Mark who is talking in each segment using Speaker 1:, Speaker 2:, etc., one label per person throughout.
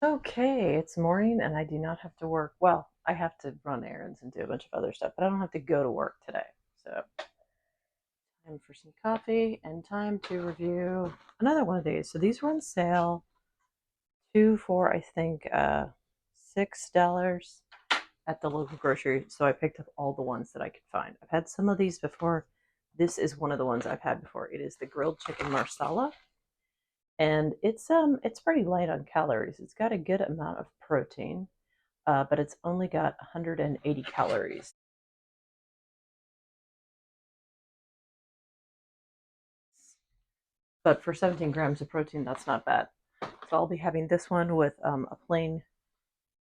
Speaker 1: Okay, it's morning and I do not have to work. Well, I have to run errands and do a bunch of other stuff, but I don't have to go to work today. So, time for some coffee and time to review another one of these. So, these were on sale, two for I think $6 at the local grocery. So, I picked up all the ones that I could find. I've had some of these before. This is one of the ones I've had before. It is the grilled chicken marsala, and it's pretty light on calories. It's got a good amount of protein, but it's only got 180 calories. But for 17 grams of protein, that's not bad. So I'll be having this one with a plain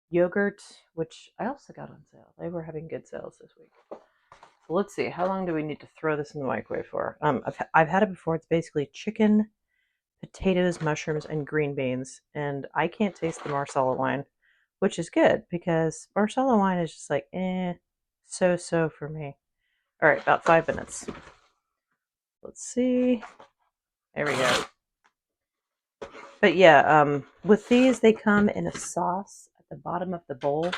Speaker 1: yogurt, which I also got on sale. They were having good sales this week. So let's see, how long do we need to throw this in the microwave for? I've had it before. It's basically chicken, potatoes, mushrooms, and green beans. And I can't taste the Marsala wine, which is good because Marsala wine is just like, so for me. All right, about 5 minutes. Let's see. There we go. But yeah, with these, they come in a sauce at the bottom of the bowl.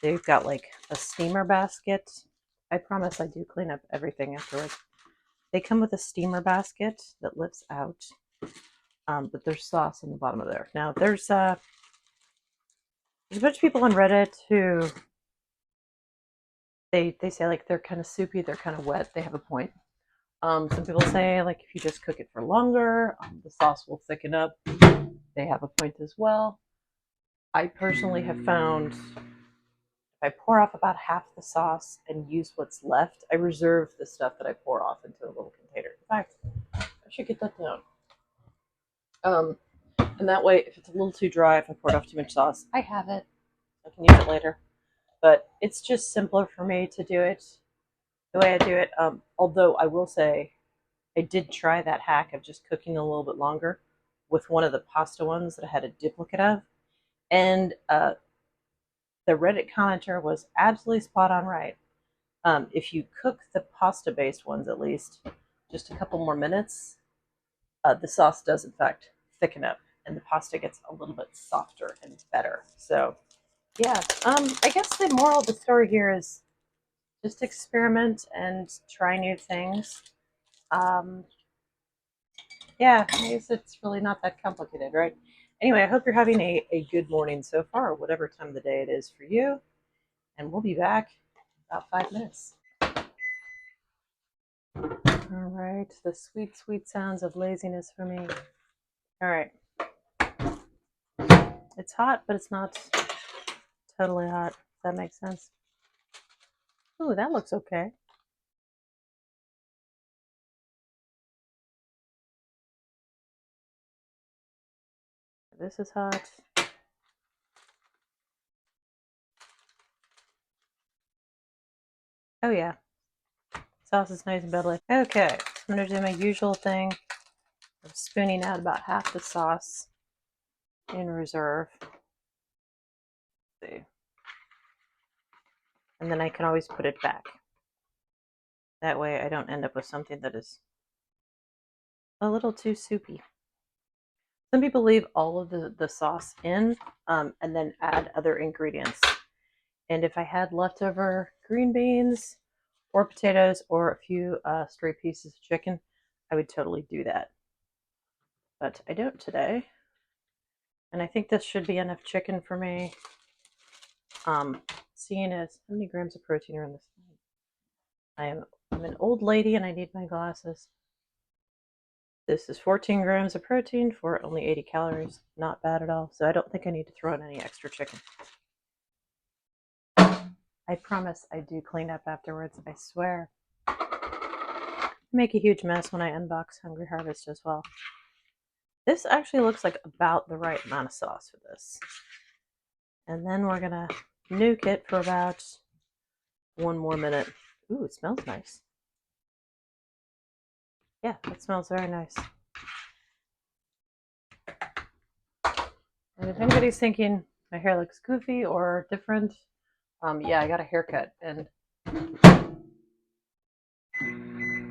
Speaker 1: They've got like a steamer basket. I promise I do clean up everything afterwards. They come with a steamer basket that lifts out, but there's sauce in the bottom of there. Now, there's a bunch of people on Reddit who they say like they're kind of soupy, they're kind of wet. They have a point. Some people say like if you just cook it for longer, the sauce will thicken up. They have a point as well. I personally have found if I pour off about half the sauce and use what's left, I reserve the stuff that I pour off into a little container. In fact, I should get that down. Um, and that way, if it's a little too dry, if I poured off too much sauce, I have it. I can use it later. But it's just simpler for me to do it the way I do it. Although I will say, I did try that hack of just cooking a little bit longer with one of the pasta ones that I had a duplicate of. And the Reddit commenter was absolutely spot on right. If you cook the pasta based ones at least just a couple more minutes, the sauce does in fact thicken up and the pasta gets a little bit softer and better. So, yeah, I guess the moral of the story here is just experiment and try new things. Um, yeah, I guess it's really not that complicated, right? Anyway, I hope you're having a good morning so far, whatever time of the day it is for you. And we'll be back in about 5 minutes. All right, the sweet, sweet sounds of laziness for me. All right, it's hot, but it's not totally hot. If that makes sense. Ooh, that looks okay. This is hot. Oh yeah, sauce is nice and bubbly. Okay, so I'm gonna do my usual thing of spooning out about half the sauce in reserve. Let's see, and then I can always put it back. That way, I don't end up with something that is a little too soupy. Some people leave all of the sauce in and then add other ingredients. And if I had leftover green beans or potatoes or a few stray pieces of chicken, I would totally do that. But I don't today. And I think this should be enough chicken for me. Seeing as how many grams of protein are in this thing? I'm an old lady and I need my glasses. This is 14 grams of protein for only 80 calories. Not bad at all. So I don't think I need to throw in any extra chicken. I promise I do clean up afterwards. I swear. Make a huge mess when I unbox Hungry Harvest as well. This actually looks like about the right amount of sauce for this. And then we're gonna nuke it for about 1 more minute. Ooh, it smells nice. Yeah, it smells very nice. And if anybody's thinking my hair looks goofy or different, yeah, I got a haircut, and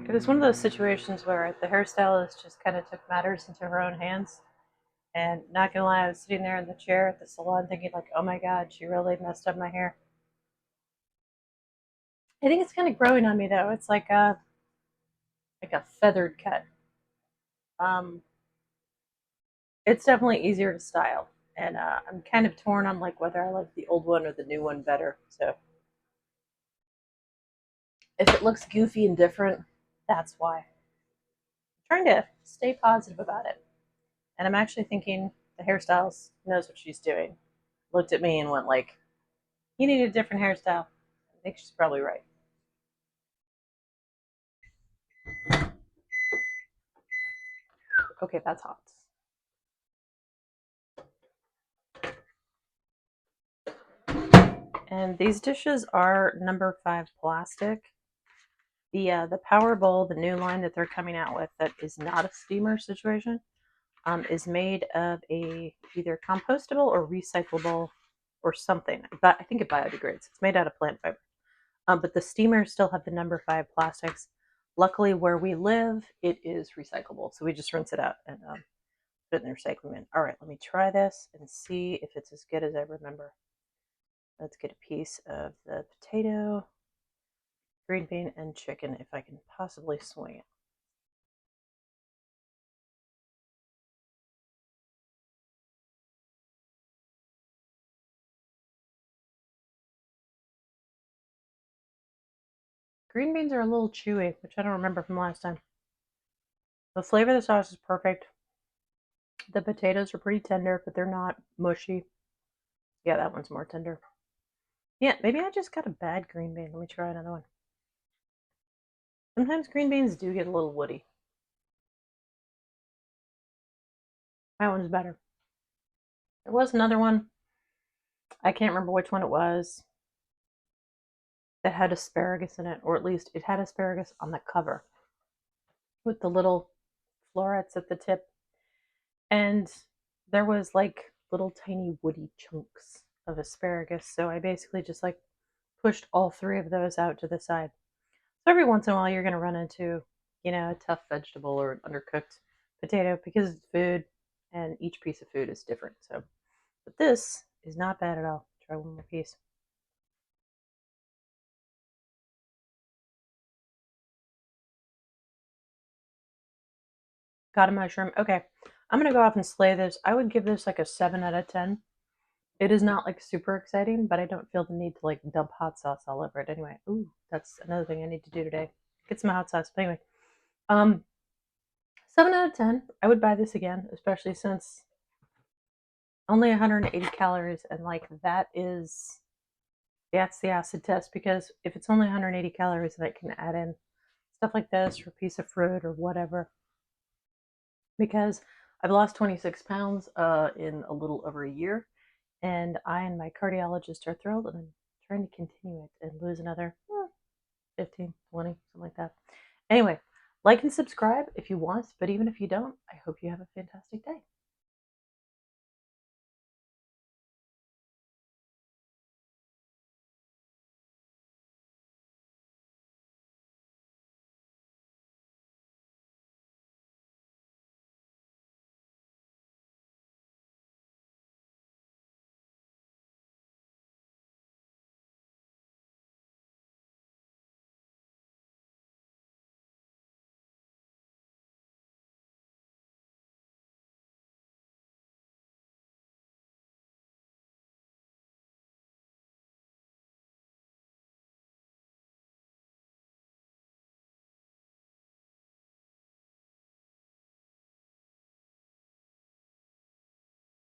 Speaker 1: it was one of those situations where the hairstylist just kind of took matters into her own hands And not gonna lie, I was sitting there in the chair at the salon thinking like, oh my god, she really messed up my hair. I think it's kind of growing on me though. It's like a feathered cut. Um, it's definitely easier to style, and I'm kind of torn on like whether I like the old one or the new one better. So if it looks goofy and different, that's why. I'm trying to stay positive about it, and I'm actually thinking the hairstylist knows what she's doing. Looked at me and went like, "You need a different hairstyle." I think she's probably right. Okay, that's hot. And these dishes are number 5 plastic. The Power Bowl, the new line that they're coming out with, that is not a steamer situation, is made of a either compostable or recyclable or something. But I think it biodegrades. It's made out of plant fiber. But the steamers still have the number 5 plastics. Luckily, where we live, it is recyclable, so we just rinse it out and put it in the recycling bin. All right, let me try this and see if it's as good as I remember. Let's get a piece of the potato, green bean, and chicken if I can possibly swing it. Green beans are a little chewy, which I don't remember from last time. The flavor of the sauce is perfect. The potatoes are pretty tender, but they're not mushy. Yeah, that one's more tender. Yeah, maybe I just got a bad green bean. Let me try another one. Sometimes green beans do get a little woody. That one's better. There was another one. I can't remember which one it was that had asparagus in it, or at least it had asparagus on the cover with the little florets at the tip. And there was like little tiny woody chunks of asparagus. So I basically just like pushed all 3 of those out to the side. So every once in a while, you're going to run into, a tough vegetable or an undercooked potato because it's food and each piece of food is different. So, but this is not bad at all. Try one more piece. Got a mushroom. Okay. I'm going to go off and slay this. I would give this like a 7 out of 10. It is not like super exciting, but I don't feel the need to like dump hot sauce all over it anyway. Ooh, that's another thing I need to do today. Get some hot sauce. But anyway, um, 7 out of 10. I would buy this again, especially since only 180 calories, and like that's the acid test, because if it's only 180 calories, then I can add in stuff like this or a piece of fruit or whatever. Because I've lost 26 pounds in a little over a year, and I and my cardiologist are thrilled, and I'm trying to continue it and lose another 15, 20, something like that. Anyway, like and subscribe if you want, but even if you don't, I hope you have a fantastic day.